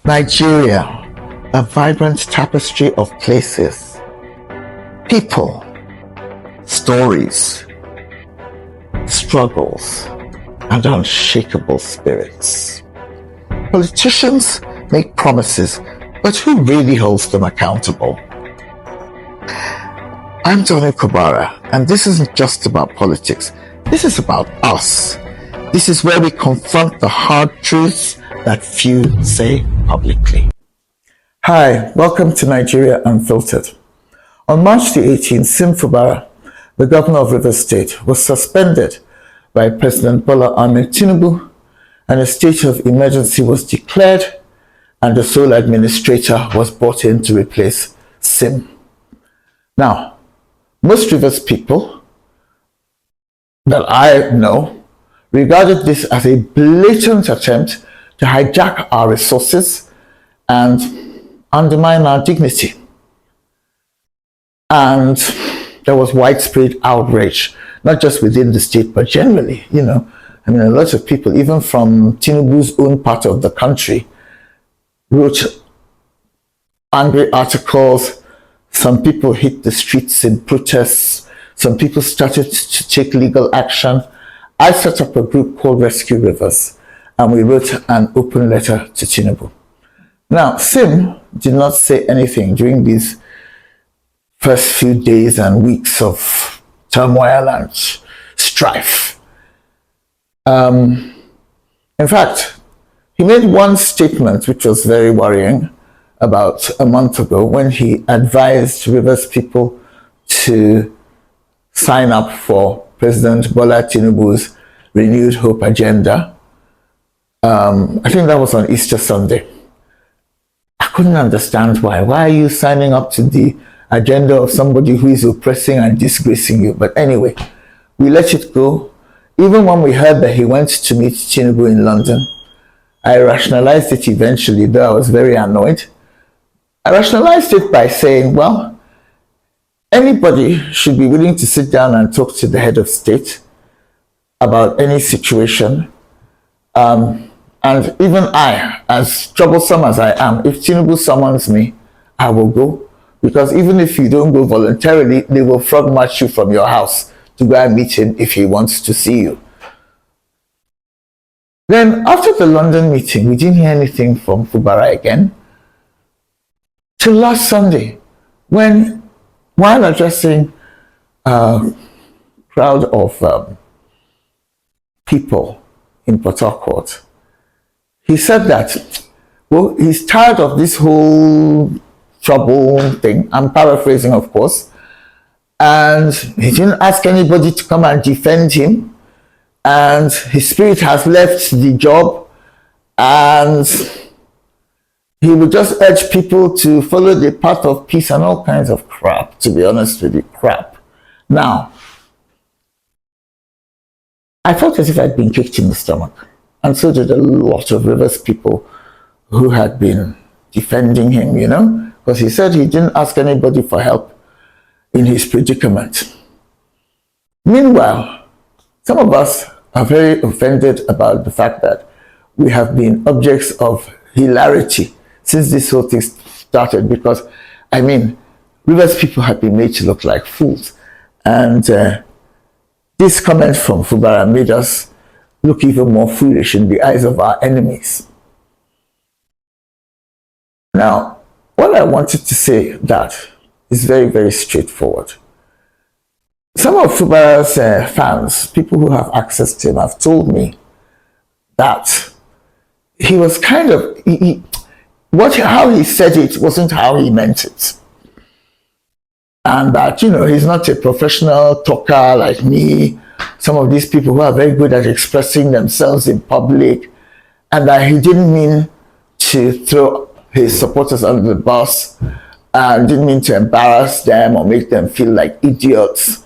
Nigeria, a vibrant tapestry of places, people, stories, struggles, and unshakable spirits. Politicians make promises, but who really holds them accountable? I'm Sim Fubara, and this isn't just about politics. This is about us. This is where we confront the hard truths that few say publicly. Hi, welcome to Nigeria Unfiltered. On March the 18th, Sim Fubara, the governor of Rivers State, was suspended by President Bola Ahmed Tinubu, and a state of emergency was declared, and the sole administrator was brought in to replace Sim. Now, most Rivers people that I know regarded this as a blatant attempt to hijack our resources and undermine our dignity. And there was widespread outrage, not just within the state, but generally, a lot of people, even from Tinubu's own part of the country, wrote angry articles. Some people hit the streets in protests. Some people started to take legal action. I set up a group called Rescue Rivers, and we wrote an open letter to Tinubu. Now, Sim did not say anything during these first few days and weeks of turmoil and strife. In fact, he made one statement which was very worrying about a month ago when he advised Rivers people to sign up for President Bola Tinubu's Renewed Hope agenda. I think that was on Easter Sunday. I couldn't understand why. Why are you signing up to the agenda of somebody who is oppressing and disgracing you? But anyway, we let it go. Even when we heard that he went to meet Tinubu in London, I rationalized it eventually, though I was very annoyed. I rationalized it by saying, well, anybody should be willing to sit down and talk to the head of state about any situation. And even I, as troublesome as I am, if Tinubu summons me, I will go. Because even if you don't go voluntarily, they will frog march you from your house to go and meet him if he wants to see you. Then after the London meeting, we didn't hear anything from Fubara again. Till last Sunday, when, while addressing a crowd of people in Port Harcourt, he said that, well, he's tired of this whole trouble thing. I'm paraphrasing, of course. And he didn't ask anybody to come and defend him. And his spirit has left the job. And he would just urge people to follow the path of peace and all kinds of crap, to be honest with you, crap. Now, I felt as if I'd been kicked in the stomach. And so did a lot of Rivers people who had been defending him, because he said he didn't ask anybody for help in his predicament. Meanwhile, some of us are very offended about the fact that we have been objects of hilarity since this whole thing started, because, Rivers people have been made to look like fools. And this comment from Fubara made us look even more foolish in the eyes of our enemies. Now, what I wanted to say that is very, very straightforward. Some of Fubara's fans, people who have access to him, have told me that he was kind of, how he said it wasn't how he meant it. And that, he's not a professional talker like me, some of these people who are very good at expressing themselves in public, and that he didn't mean to throw his supporters under the bus, and didn't mean to embarrass them or make them feel like idiots.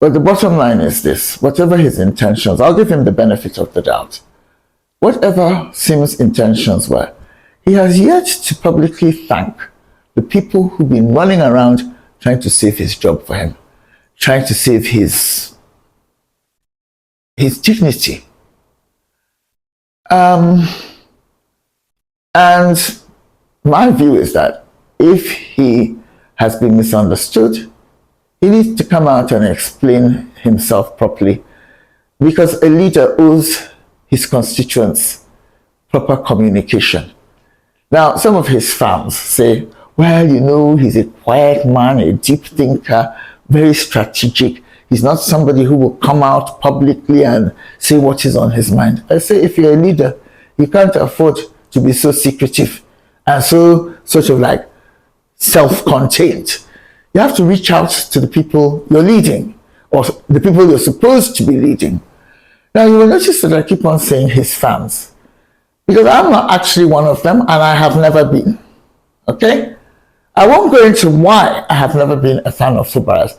But the bottom line is this: whatever his intentions, I'll give him the benefit of the doubt. Whatever Sim's intentions were, he has yet to publicly thank the people who've been running around trying to save his job for him, trying to save his dignity. And my view is that if he has been misunderstood, he needs to come out and explain himself properly, because a leader owes his constituents proper communication. Now, some of his fans say, well, you know, he's a quiet man, a deep thinker, very strategic. He's not somebody who will come out publicly and say what is on his mind. I say, if you're a leader, you can't afford to be so secretive and so sort of like self-contained. You have to reach out to the people you're leading, or the people you're supposed to be leading. Now, you will notice that I keep on saying his fans, because I'm not actually one of them, and I have never been. Okay? I won't go into why I have never been a fan of Fubara's.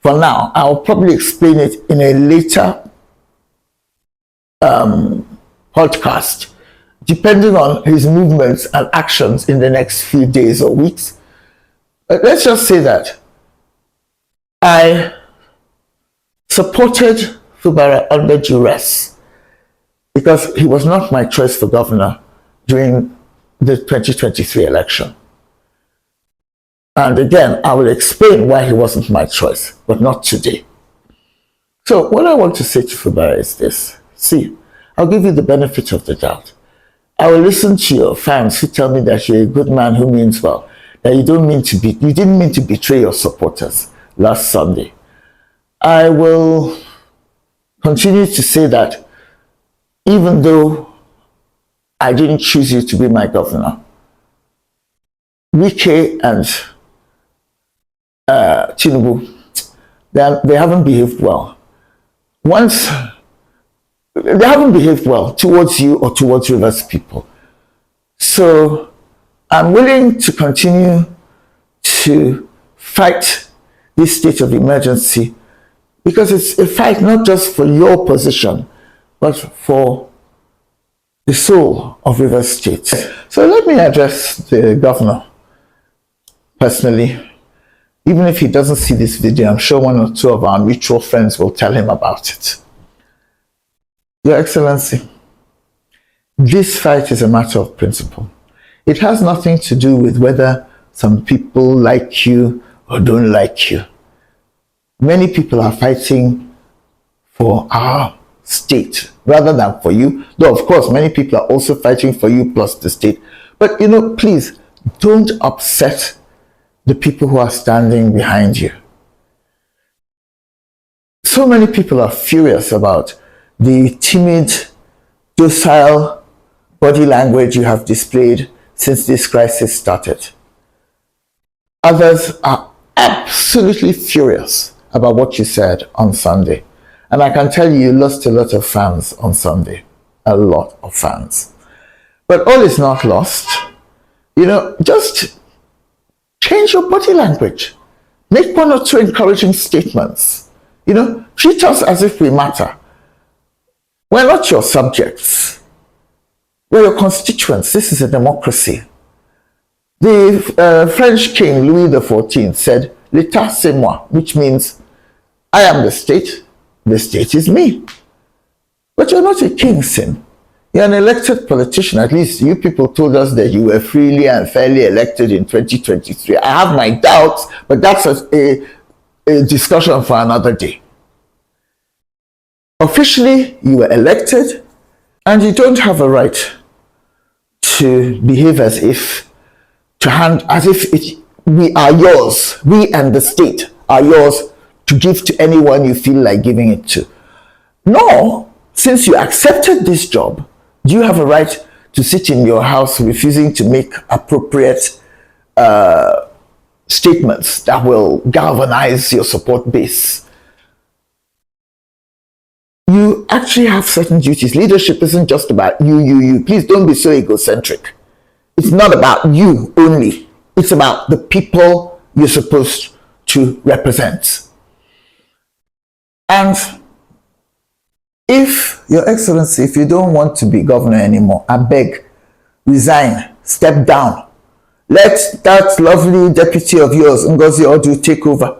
For now, I'll probably explain it in a later podcast, depending on his movements and actions in the next few days or weeks. But let's just say that I supported Fubara under duress, because he was not my choice for governor during the 2023 election. And again, I will explain why he wasn't my choice, but not today. So what I want to say to Fubara is this. See, I'll give you the benefit of the doubt. I will listen to your fans who tell me that you're a good man who means well, that you didn't mean to betray your supporters last Sunday. I will continue to say that even though I didn't choose you to be my governor, Wike and Tinubu, they haven't behaved well. They haven't behaved well towards you or towards Rivers people. So I'm willing to continue to fight this state of emergency, because it's a fight not just for your position, but for the soul of Rivers State. So let me address the governor personally. Even if he doesn't see this video, I'm sure one or two of our mutual friends will tell him about it. Your Excellency, this fight is a matter of principle. It has nothing to do with whether some people like you or don't like you. Many people are fighting for our state rather than for you. Though, of course, many people are also fighting for you plus the state. But, please don't upset the people who are standing behind you. So many people are furious about the timid, docile body language you have displayed since this crisis started. Others are absolutely furious about what you said on Sunday. And I can tell you lost a lot of fans on Sunday. A lot of fans. But all is not lost. Just change your body language. Make one or two encouraging statements. Treat us as if we matter. We're not your subjects. We're your constituents. This is a democracy. The French king Louis XIV said, "L'État c'est moi," which means, I am the state is me. But you're not a king, Sim. You're an elected politician. At least you people told us that you were freely and fairly elected in 2023. I have my doubts, but that's a discussion for another day. Officially, you were elected, and you don't have a right to behave as if we are yours. We and the state are yours to give to anyone you feel like giving it to. Nor, since you accepted this job, do you have a right to sit in your house refusing to make appropriate statements that will galvanize your support base. You actually have certain duties. Leadership isn't just about you. Please don't be so egocentric. It's not about you only. It's about the people you're supposed to represent. And if, Your Excellency, if you don't want to be governor anymore, I beg, resign, step down. Let that lovely deputy of yours, Ngozi Odu, take over.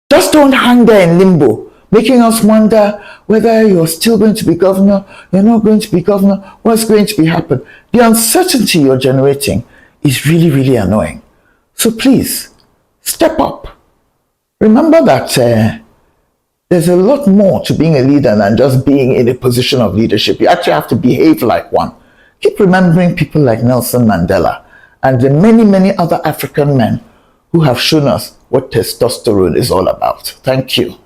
Just don't hang there in limbo. making us wonder whether you're still going to be governor, you're not going to be governor, what's going to be happen. The uncertainty you're generating is really, really annoying. So please, step up. Remember that there's a lot more to being a leader than just being in a position of leadership. You actually have to behave like one. Keep remembering people like Nelson Mandela and the many, many other African men who have shown us what testosterone is all about. Thank you.